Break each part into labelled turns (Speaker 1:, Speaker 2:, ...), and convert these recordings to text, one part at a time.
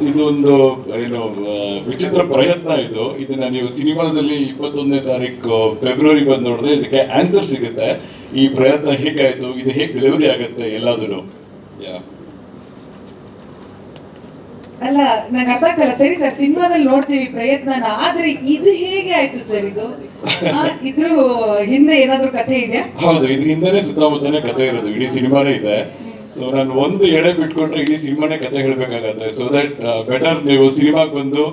Speaker 1: ಇದು ಒಂದು ಏನು ವಿಚಿತ್ರ ಪ್ರಯತ್ನ ಇದನ್ನ ನೀವು ಸಿನಿಮಾದಲ್ಲಿ 21ನೇ ತಾರೀಕು ಫೆಬ್ರವರಿ ಬಂದು ನೋಡಿದ್ರೆ ಇದಕ್ಕೆ ಆನ್ಸರ್ ಸಿಗುತ್ತೆ. ಈ ಪ್ರಯತ್ನ ಹೇಗಾಯ್ತು, ಇದು ಹೇಗೆ ಡೆಲಿವರಿ ಆಗುತ್ತೆ ಎಲ್ಲದೂ.
Speaker 2: ಅಲ್ಲ ನಂಗೆ ಅರ್ಥ ಆಗ್ತಲ್ಲ. ಸರಿ ಸರ್, ಸಿನಿಮಾದಲ್ಲಿ ನೋಡ್ತೀವಿ ಪ್ರಯತ್ನನ, ಆದ್ರೆ ಇದು ಹೇಗೆ ಆಯ್ತು ಸರ್? ಇದ್ರ ಹಿಂದೆ ಏನಾದ್ರೂ ಕಥೆ ಇದೆಯಾ?
Speaker 1: ಹೌದು, ಇದ್ರ ಹಿಂದೆನೆ ಸುತ್ತಮುತ್ತನೇ ಕಥೆ ಇರೋದು, ಇಡೀ ಸಿನಿಮಾನೇ ಇದೆ. ಸೊ ನಾನು ಒಂದು ಎಡೆ ಬಿಟ್ಕೊಂಡ್ರೆ ಇಡೀ ಸಿನಿಮಾನೇ ಕತೆ ಹೇಳ್ಬೇಕಾಗತ್ತೆ. ಸೊ ದಟ್ ಬೆಟರ್ ನೀವು ಸಿನಿಮಾಗೆ ಬಂದು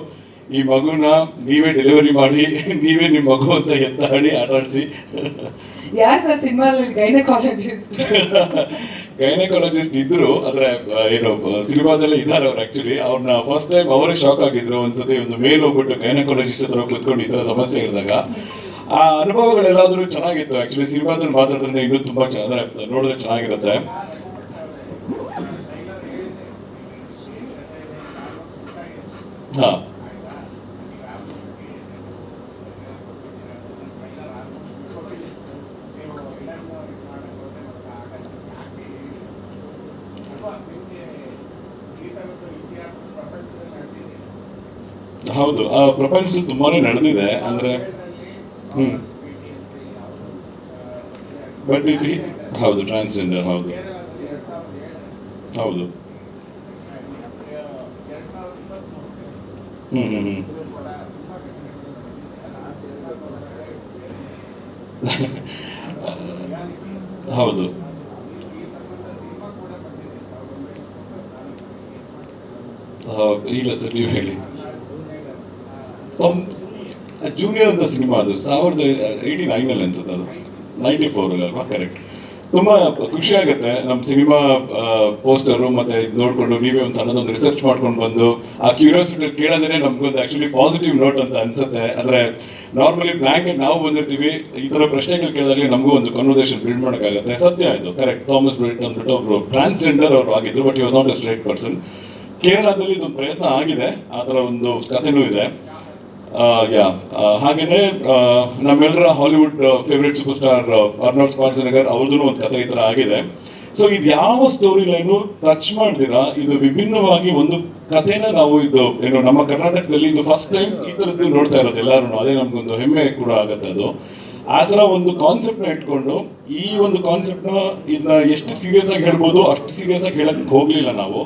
Speaker 1: ಈ ಮಗುನ ನೀವೇ ಡೆಲಿವರಿ ಮಾಡಿ ನೀವೇ ನಿಮ್ಮ ಮಗು ಅಂತ ಎತ್ತಾಡಿ ಆಟಾಡಿಸಿ.
Speaker 2: ಯಾರು ಸರ್ ಸಿನಿಮಾದಲ್ಲಿ ಗೈನಕಾಲಜಿಸ್ಟ್?
Speaker 1: ಗೈನಕಾಲಜಿಸ್ಟ್ ಇದ್ರು, ಆದ್ರೆ ಏನು ಸಿನಿಮಾದಲ್ಲೇ ಇದ್ದಾರೆ ಅವ್ರು. ಆಕ್ಚುಲಿ ಅವ್ರನ್ನ ಫಸ್ಟ್ ಟೈಮ್ ಅವರೇ ಶಾಕ್ ಆಗಿದ್ರು. ಒಂದ್ಸತಿ ಒಂದು ಮೇಲ್ ಹೋಗ್ಬಿಟ್ಟು ಗೈನಕಾಲಜಿಸ್ಟ್ ಹತ್ರ ಕೂತ್ಕೊಂಡು ಈ ತರ ಸಮಸ್ಯೆ ಇರಿದಾಗ ಆ ಅನುಭವಗಳೆಲ್ಲಾದ್ರೂ ಚೆನ್ನಾಗಿತ್ತು. ಆಕ್ಚುಲಿ ಸಿನಿಮಾದಲ್ಲಿ ಮಾತಾಡಿದ್ರೆ ಇನ್ನೂ ತುಂಬಾ ಅಂದ್ರೆ ನೋಡಿದ್ರೆ ಚೆನ್ನಾಗಿರುತ್ತೆ. ಹಾ, ಹೌದು, ಪ್ರಪಂಚದಲ್ಲಿ ತುಂಬಾನೇ ನಡೆದಿದೆ. ಅಂದ್ರೆ ಬಟ್ ಇಲ್ಲಿ ಹೌದು, ಟ್ರಾನ್ಸ್ಜೆಂಡರ್, ಹೌದು ಹೌದು. ಹೌದು. ಇಲ್ಲ ಸರ್, ನೀವು ಹೇಳಿ. ಜೂನಿಯರ್ ಅಂತ ಸಿನಿಮಾ, ಅದು 1989 ಅನ್ಸುತ್ತೆ, ಅದು 94 ಅಲ್ವಾ? ಕರೆಕ್ಟ್. ತುಂಬಾ ಖುಷಿ ಆಗುತ್ತೆ ನಮ್ಮ ಸಿನಿಮಾ ಪೋಸ್ಟರು ಮತ್ತೆ ಇದು ನೋಡ್ಕೊಂಡು ನೀವೇ ಒಂದು ಸಣ್ಣದೊಂದು ರಿಸರ್ಚ್ ಮಾಡ್ಕೊಂಡು ಬಂದು ಆ ಕ್ಯೂರಿಯಾಸಿಟಿ ಕೇಳೋದೇ ನಮ್ಗೊಂದು ಆಕ್ಚುಲಿ ಪಾಸಿಟಿವ್ ನೋಟ್ ಅಂತ ಅನ್ಸುತ್ತೆ. ಅಂದ್ರೆ ನಾರ್ಮಲಿ ಬ್ಲ್ಯಾಂಕ್ ನಾವು ಬಂದಿರ್ತೀವಿ, ಈ ತರ ಪ್ರಶ್ನೆಗಳು ಕೇಳಿದಾಗ ನಮಗೂ ಒಂದು ಕನ್ವರ್ಸೇಷನ್ ಬಿಲ್ಡ್ ಮಾಡೋಕ್ಕಾಗುತ್ತೆ. ಸತ್ಯ ಇದು, ಕರೆಕ್ಟ್. ಥಾಮಸ್ ಬ್ರಿಟ್ ಅಂದ್ಬಿಟ್ಟು ಒಬ್ರು ಟ್ರಾನ್ಸ್ಜೆಂಡರ್ ಅವರು ಆಗಿದ್ರು, but he was not a straight person. ಕೇರಳದಲ್ಲಿ ಇದೊಂದು ಪ್ರಯತ್ನ ಆಗಿದೆ, ಆ ಥರ ಒಂದು ಕಥೆನೂ ಇದೆ. ಹಾಗೇನೆ ನಮ್ಮೆಲ್ಲರ Hollywood favourite super star Arnold Schwarzenegger ಅವ್ರದ್ದು ಒಂದು ಕಥೆ ಈ ಥರ ಆಗಿದೆ. ಸೊ ಇದು ಯಾವ ಸ್ಟೋರಿ ಲೈನು ಟಚ್ ಮಾಡ್ದಿರಾ, ಇದು ವಿಭಿನ್ನವಾಗಿ ಒಂದು ಕಥೆನ ನಾವು ಇದು ಏನು ನಮ್ಮ ಕರ್ನಾಟಕದಲ್ಲಿ ಇದು ಫಸ್ಟ್ ಟೈಮ್ ಈ ಥರದ್ದು ನೋಡ್ತಾ ಇರೋದು ಎಲ್ಲರೂ. ಅದೇ ನಮ್ಗೊಂದು ಹೆಮ್ಮೆ ಕೂಡ ಆಗುತ್ತೆ. ಅದು ಆ ಥರ ಒಂದು ಕಾನ್ಸೆಪ್ಟ್ನ ಇಟ್ಕೊಂಡು ಈ ಒಂದು ಕಾನ್ಸೆಪ್ಟ್ನ ಇದನ್ನ ಎಷ್ಟು ಸೀರಿಯಸ್ ಆಗಿ ಹೇಳ್ಬೋದು ಅಷ್ಟು ಸೀರಿಯಸ್ ಆಗಿ ಹೇಳಕ್ ಹೋಗ್ಲಿಲ್ಲ ನಾವು.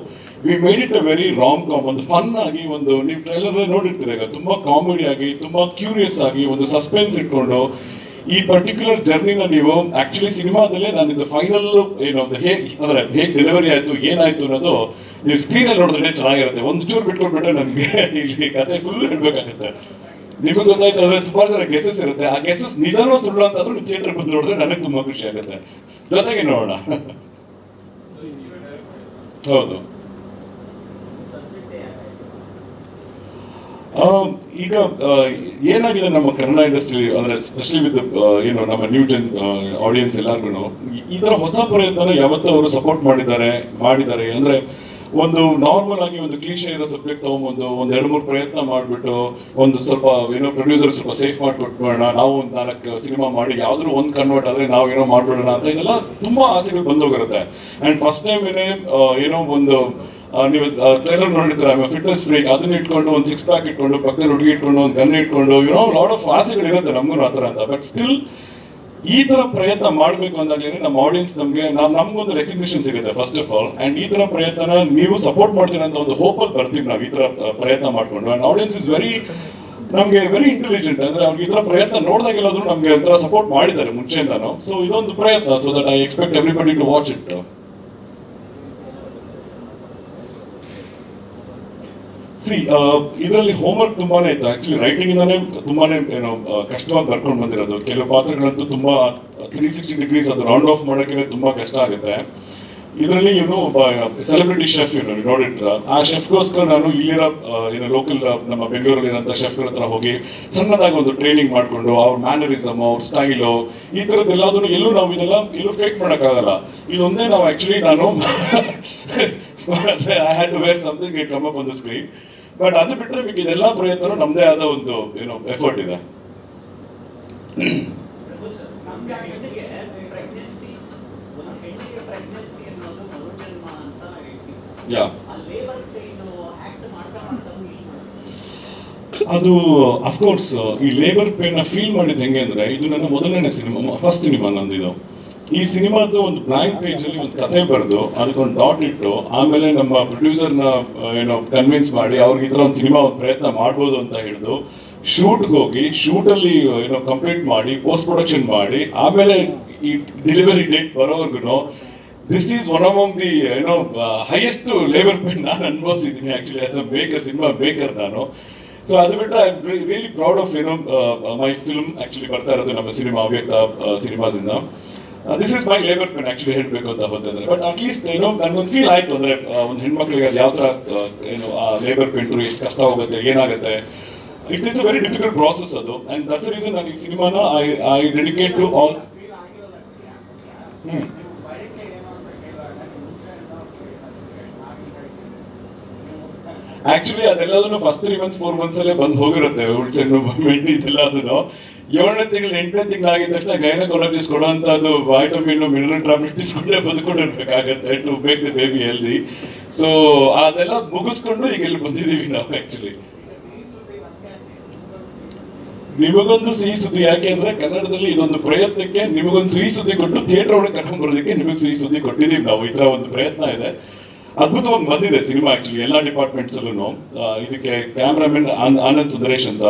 Speaker 1: We made it a very rom com, ಒಂದು ಫನ್ ಆಗಿ, ಒಂದು ನೀವು ಟ್ರೈಲರ್ ನೋಡಿರ್ತೀರ ಈಗ, ತುಂಬಾ ಕಾಮಿಡಿ ಆಗಿ, ತುಂಬಾ ಕ್ಯೂರಿಯಸ್ ಆಗಿ, ಒಂದು ಸಸ್ಪೆನ್ಸ್ ಇಟ್ಕೊಂಡು ಈ ಪರ್ಟಿಕ್ಯುಲರ್ ಜರ್ನಿನ ನೀವು ಆಕ್ಚುಲಿ ಸಿನಿಮಾದಲ್ಲೇ ನಾನು ಇದು ಫೈನಲ್ ಏನು ಅಂದ್ರೆ ಹೇಗೆ ಡೆಲಿವರಿ ಆಯ್ತು, ಏನಾಯ್ತು ಅನ್ನೋದು ನೀವು ಸ್ಕ್ರೀನಲ್ಲಿ ನೋಡಿದ್ರೆ ಚೆನ್ನಾಗಿರುತ್ತೆ. ಒಂದು ಚೂರು ಬಿಟ್ಕೊಟ್ಬಿಟ್ರೆ ನನಗೆ ಇಲ್ಲಿ ಕತೆ ಫುಲ್ ಹೇಳ್ಬೇಕಾಗುತ್ತೆ. ನಿಮಗೆ ಗೊತ್ತಾಯ್ತು ಅಂದ್ರೆ ಸುಮಾರು ಜನ ಗೆಸಸ್ ಇರುತ್ತೆ. ಆ ಗೆಸಸ್ ನಿಜನೋ ಸುಳ್ಳು ಅಂತಾದ್ರೂ ನೀವು ಥಿಯೇಟರ್ ಬಂದು ನೋಡಿದ್ರೆ ನನಗೆ ತುಂಬಾ ಖುಷಿ ಆಗುತ್ತೆ. ಜೊತೆಗೆ ನೋಡೋಣ. ಹೌದು, ಈಗ ಏನಾಗಿದೆ ನಮ್ಮ ಕನ್ನಡ ಇಂಡಸ್ಟ್ರಿ ಅಂದ್ರೆ ಸ್ಪೆಷಲಿ ವಿತ್ ಏನು ನಮ್ಮ ನ್ಯೂ ಜನ್ ಆಡಿಯನ್ಸ್ ಎಲ್ಲರಿಗೂ ಈ ತರ ಹೊಸ ಪ್ರಯತ್ನ ಯಾವತ್ತೂ ಅವರು ಸಪೋರ್ಟ್ ಮಾಡಿದ್ದಾರೆ. ಅಂದ್ರೆ ಒಂದು ನಾರ್ಮಲ್ ಆಗಿ ಒಂದು ಕ್ಲೀಶೆ ಇರೋ ಸಬ್ಜೆಕ್ಟ್ ತಗೊಂಬಂದು ಒಂದು 2-3 ಪ್ರಯತ್ನ ಮಾಡಿಬಿಟ್ಟು ಒಂದು ಸ್ವಲ್ಪ ಏನೋ ಪ್ರೊಡ್ಯೂಸರ್ ಸ್ವಲ್ಪ ಸೇಫ್ ಮಾಡಿಕೊಟ್ಬಿಡೋಣ, ನಾವು ಒಂದು 4 ಸಿನಿಮಾ ಮಾಡಿ ಯಾವ್ದಾದ್ರು ಒಂದು ಕನ್ವರ್ಟ್ ಆದ್ರೆ ನಾವು ಏನೋ ಮಾಡ್ಬಿಡೋಣ ಅಂತ ಇದೆಲ್ಲ ತುಂಬಾ ಆಸೆಗಳು ಬಂದೋಗಿರುತ್ತೆ. ಅಂಡ್ ಫಸ್ಟ್ ಟೈಮ್ ಏನೋ ಒಂದು ನೀವು ಟ್ರೈಲರ್ ನೋಡಿದ್ರೆ ಫಿಟ್ನೆಸ್ ಫ್ರೀಕ್, ಅದನ್ನ ಇಟ್ಕೊಂಡು ಒಂದು 6 ಪ್ಯಾಕ್ ಇಟ್ಕೊಂಡು ಪಕ್ಕದಲ್ಲಿ ಹುಡುಗಿ ಇಟ್ಕೊಂಡು ಒಂದು ಗನ್ ಇಟ್ಕೊಂಡು ಲಾಟ್ ಆಫ್ ಆಸೆಗಳಿರುತ್ತೆ ನಮಗೂ ಆ ಥರ ಅಂತ. ಬಟ್ ಸ್ಟಿಲ್ ಈ ತರ ಪ್ರಯತ್ನ ಮಾಡಬೇಕು ಅಂದಾಗಲೇ ನಮ್ಮ ಆಡಿಯನ್ಸ್ ನಮ್ಗೊಂದು ರೆಕಗ್ನಿಷನ್ ಸಿಗುತ್ತೆ ಫಸ್ಟ್ ಆಫ್ ಆಲ್. ಅಂಡ್ ಈ ತರ ಪ್ರಯತ್ನ ನೀವು ಸಪೋರ್ಟ್ ಮಾಡ್ತೀರಾ ಅಂತ ಒಂದು ಹೋಪಲ್ಲಿ ಬರ್ತೀವಿ ನಾವು ಈ ತರ ಪ್ರಯತ್ನ ಮಾಡ್ಕೊಂಡು. ಅಂಡ್ ಆಡಿಯನ್ಸ್ ಇಸ್ ನಮ್ಗೆ ವೆರಿ ಇಂಟೆಲಿಜೆಂಟ್. ಅಂದ್ರೆ ಅವ್ರಿಗೆ ಈ ತರ ಪ್ರಯತ್ನ ನೋಡಿದಾಗೆಲ್ಲಾದ್ರೂ ನಮ್ಗೆ ಒಂಥರ ಸಪೋರ್ಟ್ ಮಾಡಿದ್ದಾರೆ ಮುಂಚೆಯಿಂದಾನು. ಸೊ ಇದೊಂದು ಪ್ರಯತ್ನ, so that I expect everybody to watch it. ಇದರಲ್ಲಿ ಹೋಮ್ವರ್ಕ್ ತುಂಬಾನೇ ಇತ್ತು. ಆಕ್ಚುಲಿ ರೈಟಿಂಗ್ ಇಂದಾನೆ ತುಂಬಾನೇ ಕಷ್ಟವಾಗಿ ಬರ್ಕೊಂಡು ಬಂದಿರೋದು. ಕೆಲವು ಪಾತ್ರಗಳಂತೂ ತುಂಬಾ 360 ಡಿಗ್ರೀಸ್ ಅದು ರೌಂಡ್ ಆಫ್ ಮಾಡೋಕೆ ತುಂಬಾ ಕಷ್ಟ ಆಗುತ್ತೆ. ಇದರಲ್ಲಿ ಒಬ್ಬ ಸೆಲೆಬ್ರಿಟಿ ಶೆಫ್ ನೋಡಿರ್ತೀರ, ಆ ಶೆಫ್ಗೋಸ್ಕರ ನಾನು ಇಲ್ಲಿರೋ ಲೋಕಲ್ ನಮ್ಮ ಬೆಂಗಳೂರಲ್ಲಿ ಇರೋಂಥ ಶೆಫ್ಗಳ ಹತ್ರ ಹೋಗಿ ಸಣ್ಣದಾಗಿ ಒಂದು ಟ್ರೈನಿಂಗ್ ಮಾಡಿಕೊಂಡು ಅವ್ರ ಮ್ಯಾನರಿಸಮ್, ಅವ್ರ ಸ್ಟೈಲು, ಈ ಥರದ್ದೆಲ್ಲದನ್ನು ನಾವು ಎಲ್ಲೂ ಫೇಕ್ ಮಾಡೋಕ್ಕಾಗಲ್ಲ. ಇದೊಂದೇ ನಾವು ಆಕ್ಚುಲಿ ನಾನು I had to wear something it come up on the screen. But ಅದು ಬಿಟ್ಟರೆ మీకు ಇದೆಲ್ಲ ಪ್ರಯತ್ನ ನಮ್ಮದೇ ಆದ ಒಂದು ಎಫರ್ಟ್ ಇದೆ. ಯಾ ಅದು ಅಫ್ಕೋರ್ಸ್ ಈ ಲೇಬರ್ ಪೇನ್ನ ಫೀಲ್ ಮಾಡಿದ್ದು ಹೆಂಗೆ ಅಂದರೆ, ಇದು ನನ್ನ ಮೊದಲನೇ ಸಿನಿಮಾ, ಫಸ್ಟ್ ಸಿನಿಮಾ ನಂದು ಇದು. ಈ ಸಿನಿಮಾದ್ದು ಒಂದು ಬ್ಲ್ಯಾಂಕ್ ಪೇಜಲ್ಲಿ ಒಂದು ಕತೆ ಬರೆದು ಅದಕ್ಕೊಂದು ಡಾಟ್ ಇಟ್ಟು, ಆಮೇಲೆ ನಮ್ಮ ಪ್ರೊಡ್ಯೂಸರ್ನ ಕನ್ವಿನ್ಸ್ ಮಾಡಿ ಅವ್ರಿಗೆ ಈ ಥರ ಒಂದು ಸಿನಿಮಾ ಒಂದು ಪ್ರಯತ್ನ ಮಾಡ್ಬೋದು ಅಂತ ಹೇಳಿದು, ಶೂಟ್ಗೆ ಹೋಗಿ ಶೂಟಲ್ಲಿ ಕಂಪ್ಲೀಟ್ ಮಾಡಿ ಪೋಸ್ಟ್ ಪ್ರೊಡಕ್ಷನ್ ಮಾಡಿ, ಆಮೇಲೆ ಈ ಡೆಲಿವರಿ ಡೇಟ್ ಬರೋವರೆಗೂ this is one of the highest labour pain ನಾನು ಅನುಭವಿಸಿದ್ದೀನಿ actually as a maker, cinema maker ನಾನು. ಸೊ ಅದು ಬಿಟ್ಟರೆ I am really proud of my film actually ಬರ್ತಾ ಇರೋದು ನಮ್ಮ ಸಿನಿಮಾ ಅವ್ಯಕ್ತ ಸಿನಿಮಾಸಿಂದ. This is my labour pain actually ಹೇಳಬೇಕು ಅಂತ ಹೋದಂದ್ರೆ. ಬಟ್ ಅಟ್ಲೀಸ್ಟ್ ನನಗೊಂದು ಫೀಲ್ ಆಯಿತು ಅಂದರೆ, ಒಂದು ಹೆಣ್ಮಕ್ಳಿಗೆ ಅದು ಯಾವ ಥರ ಆ ಲೇಬರ್ ಪೇನ್ ಥ್ರೂ ಎಷ್ಟು ಕಷ್ಟ ಹೋಗುತ್ತೆ, ಏನಾಗುತ್ತೆ. It's a very difficult process ಅದು. ಆ್ಯಂಡ್ ದಟ್ಸ್ ರೀಸನ್ ನಾನು ಈ ಸಿನಿಮಾನ I dedicate to all. Actually ಅದೆಲ್ಲದನ್ನು ಫಸ್ಟ್ 3 months 4 months ಅಲ್ಲೇ ಬಂದು ಹೋಗಿರುತ್ತೆ. ಹುಡ್ಸೆಣ್ಣು ಮೆಂಡಿ ಇದೆಲ್ಲ ಅದನ್ನು 7ನೇ ತಿಂಗಳು 8ನೇ ತಿಂಗಳು ಆಗಿದ ತಕ್ಷಣ ಗೈನಕಾಲಜಿಸ್ಟ್ ಕೊಡೋಂಥದ್ದು ವೈಟಮಿನ್ ಮಿನರಲ್ ಟ್ಯಾಬ್ಲೆಟ್ ತಿಳ್ಕೊಂಡೇ ಬದುಕೊಂಡಿರ್ಬೇಕಾಗತ್ತೆ to make the baby healthy. So ಅದೆಲ್ಲ ಮುಗಿಸ್ಕೊಂಡು ಈಗ ಇಲ್ಲಿ ಬಂದಿದ್ದೀವಿ ನಾವು ಆಕ್ಚುಲಿ. ನಿಮಗೊಂದು ಸಿಹಿ ಸುದ್ದಿ, ಯಾಕೆ ಅಂದ್ರೆ ಕನ್ನಡದಲ್ಲಿ ಇದೊಂದು ಪ್ರಯತ್ನಕ್ಕೆ ನಿಮಗೊಂದು ಸಿಹಿ ಸುದ್ದಿ ಕೊಟ್ಟು ಥಿಯೇಟರ್ ಒಳಗೆ ಕರ್ಕೊಂಡ್ ಬರೋದಕ್ಕೆ ನಿಮಗೆ ಸಿಹಿ ಸುದ್ದಿ ಕೊಟ್ಟಿದ್ದೀವಿ ನಾವು. ಈ ತರ ಒಂದು ಪ್ರಯತ್ನ ಇದೆ, ಅದ್ಭುತವಾಗಿ ಬಂದಿದೆ ಸಿನಿಮಾ ಆಕ್ಚುಲಿ ಎಲ್ಲ ಡಿಪಾರ್ಟ್ಮೆಂಟ್ಸ್ ಅಲ್ಲೂ. ಇದಕ್ಕೆ ಕ್ಯಾಮ್ರಾಮನ್ ಆನಂದ್ ಸುಂದರೇಶ್ ಅಂತ,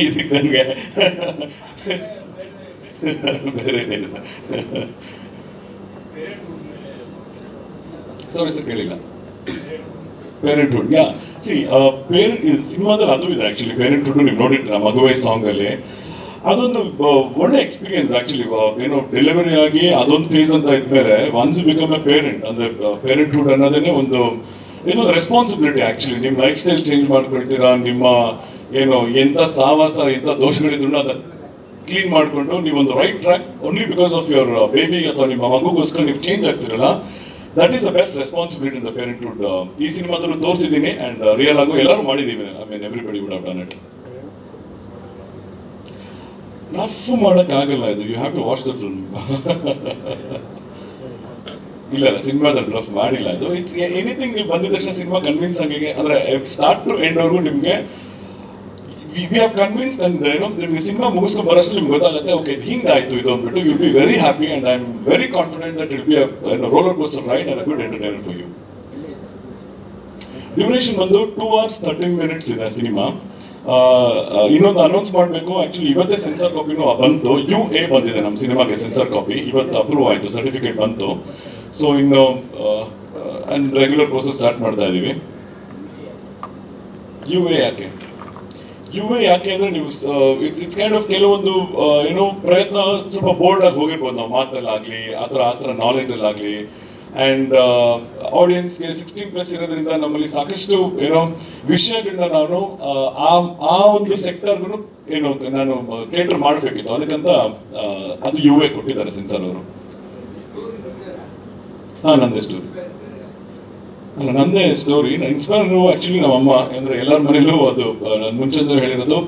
Speaker 1: ಇದಕ್ಕೆ ನನಗೆ ಬೇರೆ ಸಾರಿ ಸರ್ ಕೇಳಿಲ್ಲ. ಪೇರೆಂಟ್ಹುಡ್, ಯಾ ಸಿ ಪೇರೆಂಟ್ ಸಿನಿಮಾದಲ್ಲಿ ಅದು ಇದೆ ಆಕ್ಚುಲಿ. ಪೇರೆಂಟ್ಹುಡ್ ನೀವು ನೋಡಿರ್ತೀರ ಮಗುವೈ ಸಾಂಗ್ ಅಲ್ಲಿ. ಅದೊಂದು ಒಳ್ಳೆ ಎಕ್ಸ್ಪೀರಿಯನ್ಸ್ ಆಕ್ಚುಲಿ. ಡೆಲಿವರಿ ಆಗಿ ಅದೊಂದು ಫೇಸ್ ಅಂತ ಇದ್ಮೇಲೆ once you become a parent ಅಂದ್ರೆ ಪೇರೆಂಟ್ಹುಡ್ ಅನ್ನೋದೇ ಒಂದು ಇದೊಂದು ರೆಸ್ಪಾನ್ಸಿಬಿಲಿಟಿ ಆಕ್ಚುಲಿ. ನಿಮ್ಮ ಲೈಫ್ ಸ್ಟೈಲ್ ಚೇಂಜ್ ಮಾಡ್ಕೊಳ್ತೀರಾ, ನಿಮ್ಮ ಎಂಥ ಸಾವಾಸ ಎಂಥ ದೋಷಗಳಿದ್ರು ಅದನ್ನ ಕ್ಲೀನ್ ಮಾಡಿಕೊಂಡು ನೀವೊಂದು right track only because of your baby ಅಥವಾ ನಿಮ್ಮ ಮಗುಗೋಸ್ಕರ ನೀವು ಚೇಂಜ್ ಆಗ್ತಿರಲ್ಲ. That is the best responsibility in the parenthood. ಈ ಸಿನಿಮಾದಲ್ಲೂ ತೋರಿಸಿದ್ದೀನಿ ಆ್ಯಂಡ್ ರಿಯಲ್ ಆಗು ಎಲ್ಲರೂ ಮಾಡಿದ್ದೀವಿ. I mean everybody would have done it. Rough ಮಾಡೋಕ್ಕಾಗಲ್ಲ ಇದು, you have to watch the film. ಇಲ್ಲ ಸಿನಿಮಾದಲ್ಲಿ ರಫ್ ಮಾಡಿಲ್ಲ ಇದು. ಇಟ್ಸ್ ಎನಿಥಿಂಗ್ ನೀವು ಬಂದಿದ ತಕ್ಷಣ ಸಿನಿಮಾ ಕನ್ವಿನ್ಸ್ ಆಗಿ ಅಂದರೆ ಸ್ಟಾರ್ಟ್ ಟು ಎಂಡ್ ವರ್ಗೂ ನಿಮಗೆ ವಿ ಹ್ಯಾವ್ ಕನ್ವಿನ್ಸ್ಡ್. ಅಂಡ್ ನಿಮಗೆ ಸಿನಿಮಾ ಮುಗಿಸ್ಕೊಂಡು ಬರೋಷ್ಟು ನಿಮ್ಗೆ ಗೊತ್ತಾಗುತ್ತೆ, ಓಕೆ ಇದು ಹಿಂಗಾಯ್ತು ಇದು ಅಂದ್ಬಿಟ್ಟು. Will be very happy and I am very confident that will be a roller coaster ride and a good entertainment for you. Duration ಬಂದು 2 hours 13 minutes ಇದೆ ಸಿನಿಮಾ. ಇನ್ನೊಂದು ಅನೌನ್ಸ್ ಮಾಡಬೇಕು, ಆಕ್ಚುಲಿ ಇವತ್ತೇ ಸೆನ್ಸಾರ್ ಕಾಪಿನೂ ಬಂತು. UA ಬಂದಿದೆ ನಮ್ಮ ಸಿನಿಮಾಗೆ ಸೆನ್ಸಾರ್ ಕಾಪಿ, ಇವತ್ತು ಅಪ್ರೂವ್ ಆಯಿತು, ಸರ್ಟಿಫಿಕೇಟ್ ಬಂತು. ಸೊ ಇನ್ನು ಆ್ಯಂಡ್ ರೆಗ್ಯುಲರ್ ಪ್ರೋಸೆಸ್ ಸ್ಟಾರ್ಟ್ ಮಾಡ್ತಾ ಇದ್ದೀವಿ. UA ಯಾಕೆ ಅಂದರೆ ನೀವು ಇಟ್ಸ್ ಕೈಂಡ್ ಆಫ್ ಕೆಲವೊಂದು ಪ್ರಯತ್ನ ಸ್ವಲ್ಪ ಬೋಲ್ಡ್ ಆಗಿ ಹೋಗಿರ್ಬೋದು ನಾವು ಮಾತಲ್ಲಾಗಲಿ ಆ ಥರ ನಾಲೆಜಲ್ಲಾಗಲಿ. ಆ್ಯಂಡ್ ಆಡಿಯನ್ಸ್ಗೆ 16+ ಇರೋದ್ರಿಂದ ನಮ್ಮಲ್ಲಿ ಸಾಕಷ್ಟು ವಿಷಯಗಳನ್ನ ನಾನು ಆ ಒಂದು ಸೆಕ್ಟರ್ಗೂ ನಾನು ಕೇಟರ್ ಮಾಡಬೇಕಿತ್ತು. ಅದಕ್ಕಂತ ಅದು UA ಕೊಟ್ಟಿದ್ದಾರೆ ಸೆನ್ಸಾರ್ ಅವರು. ನಂದೇ ಸ್ಟೋರಿ. ಇನ್ಸ್ಪೈರ್ ಆ್ಯಕ್ಚುಲಿ ನಮ್ಮಮ್ಮ ಅಂದರೆ ಎಲ್ಲರ ಮನೇಲೂ ಅದು ನಾನು ಮುಂಚೆ ಹೇಳಿರೋದು,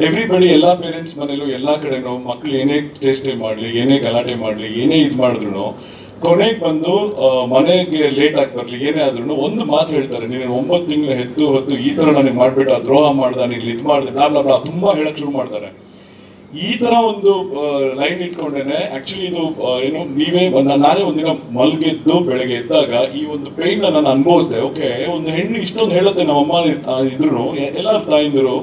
Speaker 1: ಎವ್ರಿಬಡಿ ಎಲ್ಲ ಪೇರೆಂಟ್ಸ್ ಮನೇಲೂ ಎಲ್ಲ ಕಡೆನೂ ಮಕ್ಳು ಏನೇ ಚೇಷ್ಟೆ ಮಾಡಲಿ, ಏನೇ ಗಲಾಟೆ ಮಾಡಲಿ, ಏನೇ ಇದು ಮಾಡಿದ್ರು ಕೊನೆಗೆ ಬಂದು ಮನೆಗೆ ಲೇಟ್ ಆಗಿ ಬರಲಿ, ಏನೇ ಆದ್ರೂ ಒಂದು ಮಾತು ಹೇಳ್ತಾರೆ, ನೀನು 9 ತಿಂಗಳು ಹೊತ್ತು ಈ ಥರ ನನಗೆ ಮಾಡಿಬಿಟ್ಟು ದ್ರೋಹ ಮಾಡ್ದ, ನೀನು ಇದು ಮಾಡಿದೆ, ಬ್ಲಾ ಬ್ಲಾ ಬ್ಲಾ ತುಂಬ ಹೇಳಕ್ಕೆ ಶುರು ಮಾಡ್ತಾರೆ. ಈ ಥರ ಒಂದು ಲೈನ್ ಇಟ್ಕೊಂಡೇನೆ ಆ್ಯಕ್ಚುಲಿ ಇದು ನೀವೇ ನಾನೇ ಒಂದಿನ ಮಲ್ಗೆದ್ದು ಬೆಳಗ್ಗೆ ಎದ್ದಾಗ ಈ ಒಂದು ಪೇಯ್ನ ನಾನು ಅನುಭವಿಸಿದೆ. ಓಕೆ, ಒಂದು ಹೆಣ್ಣು ಇಷ್ಟೊಂದು ಹೇಳುತ್ತೆ, ನಮ್ಮಮ್ಮ ಇದ್ರು ಎಲ್ಲರ ತಾಯಿಂದರು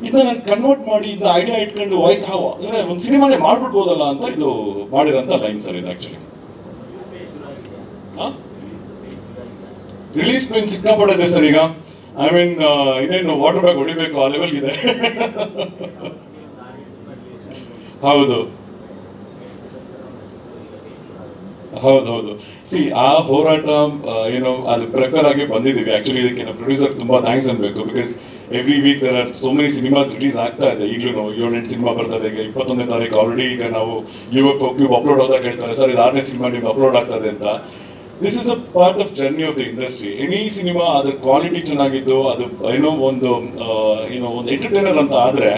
Speaker 1: ಇದನ್ನ ನಾನು ಕನ್ವರ್ಟ್ ಮಾಡಿ ಇದನ್ನ ಐಡಿಯಾ ಇಟ್ಕೊಂಡು ಅಂದರೆ ಒಂದು ಸಿನಿಮಾನೇ ಮಾಡ್ಬಿಡ್ಬೋದಲ್ಲ ಅಂತ ಇದು ಮಾಡಿರೋಂಥ ಲೈನ್ ಸರ್ ಇದು ಆ್ಯಕ್ಚುಲಿ. ರಿಲೀಸ್ ಪೇನ್ ಸಿಕ್ಕಾಪಡಿದೆ ಸರ್ ಈಗ. ಐ ಮೀನ್ ಇನ್ನೇನು ವಾಟರ್ ಬ್ಯಾಗ್ ಹೊಡಿಬೇಕು ಆ ಲೆವೆಲ್ಗಿದೆ. ಹೌದು ಸಿ ಆ ಹೋರಾಟ ಅದು ಪ್ರಿಪೇರ್ ಆಗಿ ಬಂದಿದ್ದೀವಿ ಆಕ್ಚುಲಿ. ಇದಕ್ಕೆ ನಮ್ಮ ಪ್ರೊಡ್ಯೂಸರ್ ತುಂಬಾ ಥ್ಯಾಂಕ್ಸ್ ಅನ್ಬೇಕು. Because every week there are so many cinemas release ಆಗ್ತಾ ಇದೆ. ಈಗಲೂ 7-8 ಸಿನಿಮಾ ಬರ್ತದೆ. ಈಗ 21ನೇ ತಾರೀಕು ಆಲ್ರೆಡಿ ಈಗ ನಾವು UFO ಕ್ಯೂಬ್ ಅಪ್ಲೋಡ್ ಹೋದಾಗ ಹೇಳ್ತಾರೆ, ಸರ್ ಇದು 6ನೇ ಸಿನಿಮಾ ನಿಮ್ಗೆ ಅಪ್ಲೋಡ್ ಆಗ್ತದೆ ಅಂತ. This is a part of journey of the industry. Any cinema ಅದ್ರ ಕ್ವಾಲಿಟಿ ಚೆನ್ನಾಗಿದ್ದು ಅದು ಒಂದು ಎಂಟರ್ಟೈನರ್ ಅಂತ ಆದರೆ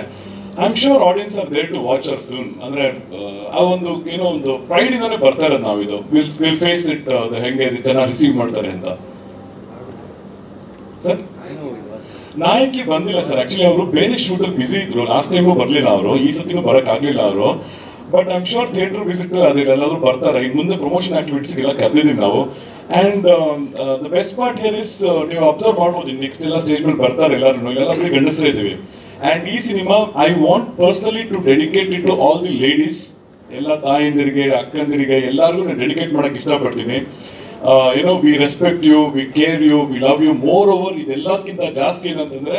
Speaker 1: I am sure audience are there to watch our film. ಅಂದ್ರೆ ಆ ಒಂದು ಏನೋ ಒಂದು ಪ್ರೈಡ್ ಇಂದಾನೆ ಬರ್ತಾ ಇರೋದು ನಾವು. ಇದು ವಿಲ್ ಫೇಸ್ ಇಟ್, ಹೆಂಗೆ ಜನ ರಿಸೀವ್ ಮಾಡ್ತಾರೆ ಅಂತ. ಸರ್ ನಾಯಕಿ ಬಂದಿಲ್ಲ ಸರ್, ಆಕ್ಚುಲಿ ಅವರು ಬೇರೆ ಶೂಟರ್ ಬಿಸಿ ಇದ್ರು. ಲಾಸ್ಟ್ ಟೈಮು ಬರಲಿಲ್ಲ ಅವರು, ಈ ಸತಿನೂ ಬರಕ್ ಆಗ್ಲಿಲ್ಲ ಅವರು. But I am sure theatre visit ಅದೆಲ್ಲರೂ ಬರ್ತಾರೆ. ಇನ್ನು ಮುಂದೆ ಪ್ರಮೋಷನ್ ಆಕ್ಟಿವಿಟೀಸ್ಗೆಲ್ಲ ಕರೆದಿದ್ದೀವಿ ನಾವು. And the best part here is, ನೀವು ಅಬ್ಸರ್ವ್ ಮಾಡ್ಬೋದು, ನೆಕ್ಸ್ಟ್ ಎಲ್ಲ ಸ್ಟೇಜ್ ಮೇಲೆ ಬರ್ತಾರೆ ಎಲ್ಲರೂ, ಇಲ್ಲೆಲ್ಲ ಬರೀ ಗಂಡಸರೇ ಇದ್ದೀವಿ. ಆ್ಯಂಡ್ ಈ cinema I want personally to dedicate it to all the ladies, ಎಲ್ಲ ತಾಯಂದಿರಿಗೆ, ಅಕ್ಕಂದಿರಿಗೆ, ಎಲ್ಲರಿಗೂ ನಾನು ಡೆಡಿಕೇಟ್ ಮಾಡೋಕ್ಕೆ ಇಷ್ಟಪಡ್ತೀನಿ. ಏನೋ we respect you, we care you, we love you. More over ಇದೆಲ್ಲದಕ್ಕಿಂತ ಜಾಸ್ತಿ ಏನಂತಂದ್ರೆ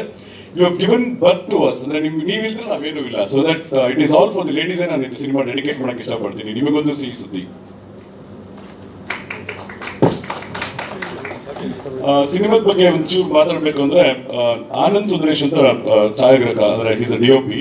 Speaker 1: you have given birth to us. ಅಂದ್ರೆ ನೀವಿಲ್ದ್ರೆ ನಾವೇನೂ ಇಲ್ಲ. So that it is all for the ladies. ನಾನು ಇದು ಸಿನಿಮಾ ಡೆಡಿಕೇಟ್ ಮಾಡೋಕ್ಕೆ ಇಷ್ಟಪಡ್ತೀನಿ. ನಿಮಗೊಂದು ಸಿಹಿ ಸುದ್ದಿ. ಸಿನಿಮಾದ ಬಗ್ಗೆ ಒಂಚೂರು ಮಾತಾಡಬೇಕು ಅಂದ್ರೆ, ಆನಂದ್ ಸುಂದರೇಶ್ ಅಂತ ಛಾಯಾಗ್ರಾಹಕ, ಅಂದ್ರೆ ಈಸ್ ಅ DOP.